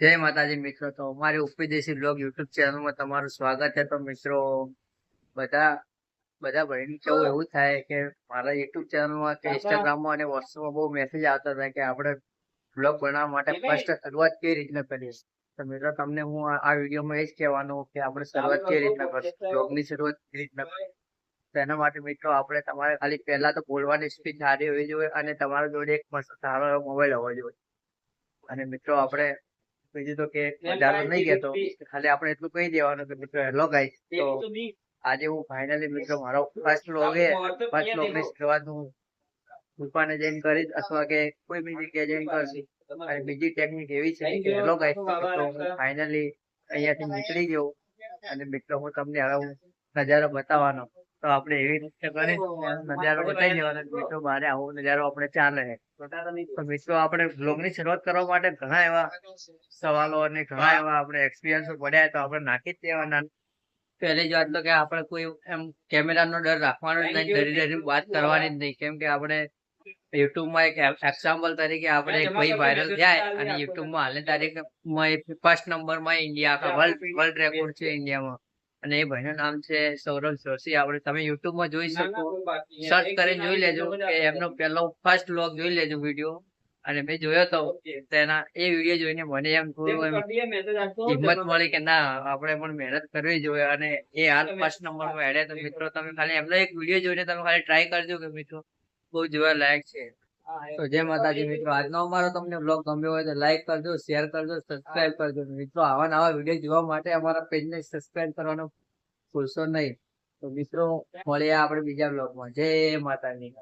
જય માતાજી મિત્રો. તો અમારી ઉપદેશી બ્લોગ યુટ્યુબ ચેનલમાં તમારું સ્વાગત છે. તો મિત્રો બધા બધા ભાઈને કેવું એવું થાય કે મારા યુટ્યુબ ચેનલમાં કે ઇન્સ્ટાગ્રામમાં અને વોટ્સઅપમાં બહુ મેસેજ આવતા હતા કે આપણે બ્લોગ બનાવવા માટે ફર્સ્ટ શરૂઆત કેવી રીતના કરીએ. તો મિત્રો તમને હું આ વિડીયોમાં એ જ કહેવાનું કે આપણે શરૂઆત કેવી રીતના કરશું, બ્લોગની શરૂઆત કેવી રીતના કરીએ. તો એના માટે મિત્રો આપણે તમારે ખાલી પહેલા તો બોલવાની સ્પીડ સારી હોવી જોઈએ અને તમારા જોડે એક મસ્ત સારો એવો મોબાઈલ હોવો જોઈએ. અને મિત્રો આપણે બીજું તો કે વધારે નહીં કહેતો, ખાલી આપણે એટલું કહી દેવાનું કે મિત્રો હેલો ગાઈસ. તો આજે હું ફાઇનલી મિત્રો મારો ફર્સ્ટ વ્લોગ ની શરૂઆત હું દુકાને જઈને કરીશ અથવા કે કોઈ બી જગ્યાએ જઈને કરશે. અને બીજી ટેકનિક એવી છે કે હેલો ગાઈસ, તો હું ફાઇનલી અહીંયાથી નીકળી ગયો અને મિત્રો હું તમને હવે હું નજારો બતાવવાનો. તો આપણે એવી રીતે કરી નજારો બતાવી દેવાનો. મિત્રો મારે આવો નજારો આપણે ચાલે. તો મિત્રો આપણે બ્લોગ ની શરૂઆત કરવા માટે ઘણા એવા સવાલો અને ઘણા એવા આપણે એક્સપિરિયન્સો પડ્યા તો આપણે નાખી જ દેવાના. પહેલી જ વાત તો કે આપણે કોઈ એમ કેમેરાનો ડર રાખવાનો જ નહીં, ડરી ડરી વાત કરવાની જ નહીં. કેમ કે આપણે યુટ્યુબમાં એક એક્ઝામ્પલ તરીકે આપણે એક ભાઈ વાયરલ થાય અને યુટ્યુબમાં હાલની તારીખમાં ફર્સ્ટ નંબરમાં ઇન્ડિયા આખા વર્લ્ડ રેકોર્ડ છે ઇન્ડિયામાં. અને એ ભાઈનું નામ છે સૌરભ જોશી. આપણે તમે યુટ્યુબમાં જોઈ શકો, સર્ચ કરીને જોઈ લેજો કે એમનો પહેલો ફર્સ્ટ વ્લોગ જોઈ લેજો વિડીયો. અને મેં જોયો તો તેના એ વિડીયો જોઈને મને એમ થોડું હિંમત મળી કે ના આપણે પણ મહેનત કરવી જોઈએ. અને એ હાલ ફર્સ્ટ નંબરમાં હેડે. તો મિત્રો તમે ખાલી એમનો એક વિડીયો જોઈને તમે ખાલી ટ્રાય કરજો કે મિત્રો બહુ જોવા લાયક છે. તો જય માતાજી મિત્રો. આજનો અમારો તમને બ્લોગ ગમ્યો હોય તો લાઈક કરજો, શેર કરજો, સબસ્ક્રાઇબ કરજો. મિત્રો આવા નવા વિડીયો જોવા માટે અમારા પેજને સબસ્ક્રાઇબ કરવાનું ભૂલશો નહીં. તો મિત્રો મળીએ આપણે બીજા બ્લોગમાં. જય માતાજી.